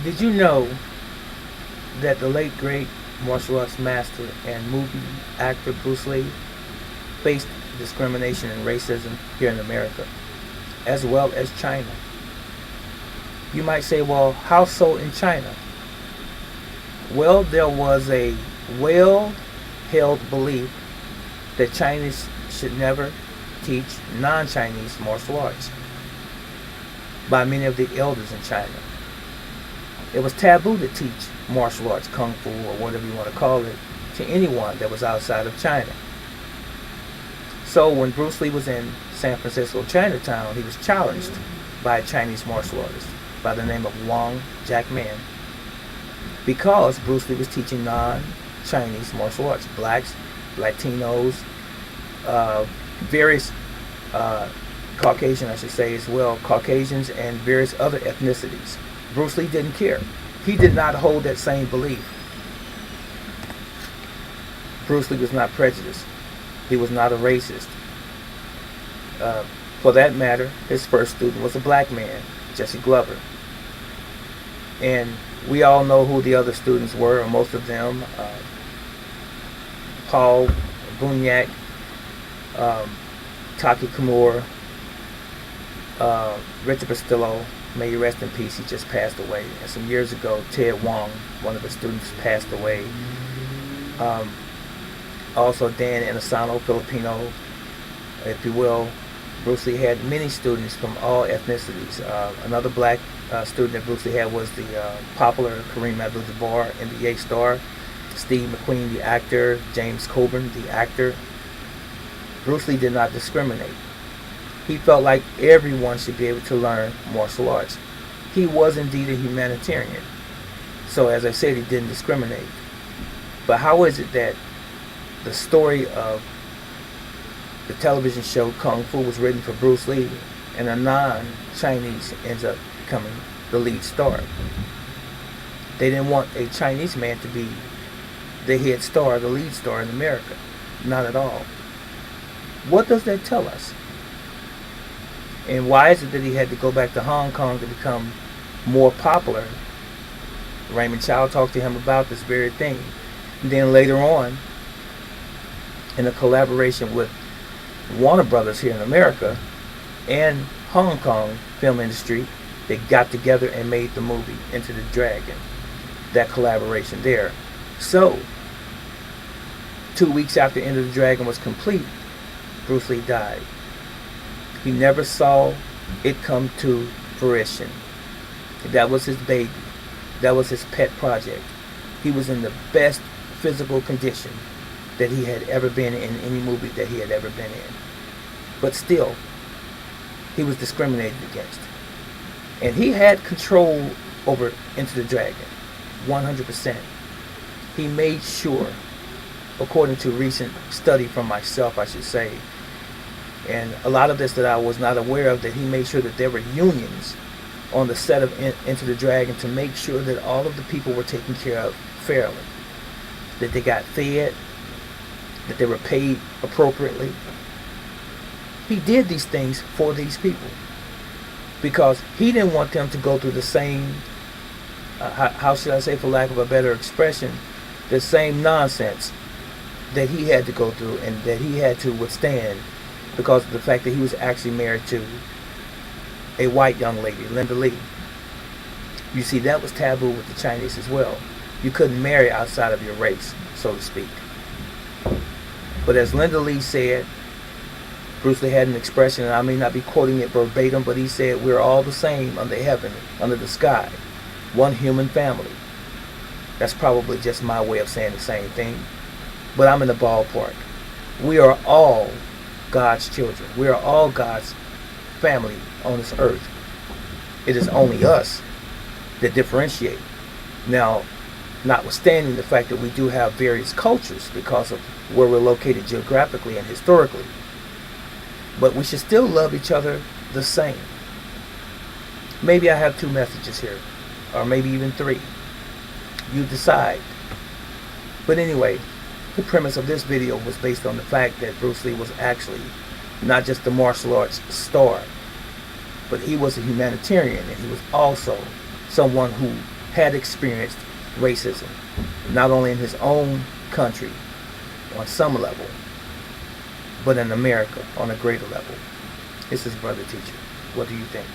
Did you know that the late great martial arts master and movie actor Bruce Lee faced discrimination and racism here in America, as well as China? You might say, well, how so in China? Well, there was a well held belief that Chinese should never teach non Chinese martial arts by many of the elders in China. It was taboo to teach martial arts, kung fu, or whatever you want to call it, to anyone that was outside of China. So when Bruce Lee was in San Francisco, Chinatown, he was challenged by a Chinese martial artist by the name of Wang Jackman because Bruce Lee was teaching non-Chinese martial arts, blacks, Latinos, various Caucasian, I should say as well, Caucasians and various other ethnicities. Bruce Lee didn't care. He did not hold that same belief. Bruce Lee was not prejudiced. He was not a racist. For that matter, his first student was a black man, Jesse Glover. And we all know who the other students were, or most of them. Paul Bunyak, Taki Kimura, Richard Pastillo, may you rest in peace, he just passed away. And some years ago, Ted Wong, one of his students, passed away. Also Dan Inosanto, Filipino, if you will. Bruce Lee had many students from all ethnicities. Another black student that Bruce Lee had was the popular Kareem Abdul-Jabbar, NBA star, Steve McQueen, the actor, James Coburn, the actor. Bruce Lee did not discriminate. He felt like everyone should be able to learn martial arts. He was indeed a humanitarian. So as I said, he didn't discriminate. But how is it that the story of the television show Kung Fu was written for Bruce Lee and a non-Chinese ends up becoming the lead star? They didn't want a Chinese man to be the head star, the lead star in America. Not at all. What does that tell us? And why is it that he had to go back to Hong Kong to become more popular? Raymond Chow talked to him about this very thing. And then later on, in a collaboration with Warner Brothers here in America and Hong Kong film industry, they got together and made the movie Enter the Dragon. That collaboration there. So, 2 weeks after Enter the Dragon was complete, Bruce Lee died. He never saw it come to fruition. That was his baby. That was his pet project. He was in the best physical condition that he had ever been in any movie that he had ever been in. But still, he was discriminated against. And he had control over Enter the Dragon, 100%. He made sure, according to a recent study from myself, I should say, and a lot of this that I was not aware of, that he made sure that there were unions on the set of Enter the Dragon to make sure that all of the people were taken care of fairly, that they got fed, that they were paid appropriately. He did these things for these people because he didn't want them to go through the same, how should I say, for lack of a better expression, the same nonsense that he had to go through and that he had to withstand because of the fact that he was actually married to a white young lady, Linda Lee. You see, that was taboo with the Chinese as well. You couldn't marry outside of your race, so to speak. But as Linda Lee said, Bruce Lee had an expression, and I may not be quoting it verbatim, but he said, "We're all the same under heaven, under the sky, one human family." That's probably just my way of saying the same thing, but I'm in the ballpark. We are all God's children. We are all God's family on this earth. It is only us that differentiate. Now, notwithstanding the fact that we do have various cultures because of where we're located geographically and historically, but we should still love each other the same. Maybe I have two messages here, or maybe even three. You decide. But anyway, the premise of this video was based on the fact that Bruce Lee was actually not just a martial arts star, but he was a humanitarian, and he was also someone who had experienced racism, not only in his own country on some level, but in America on a greater level. This is Brother Teacher. What do you think?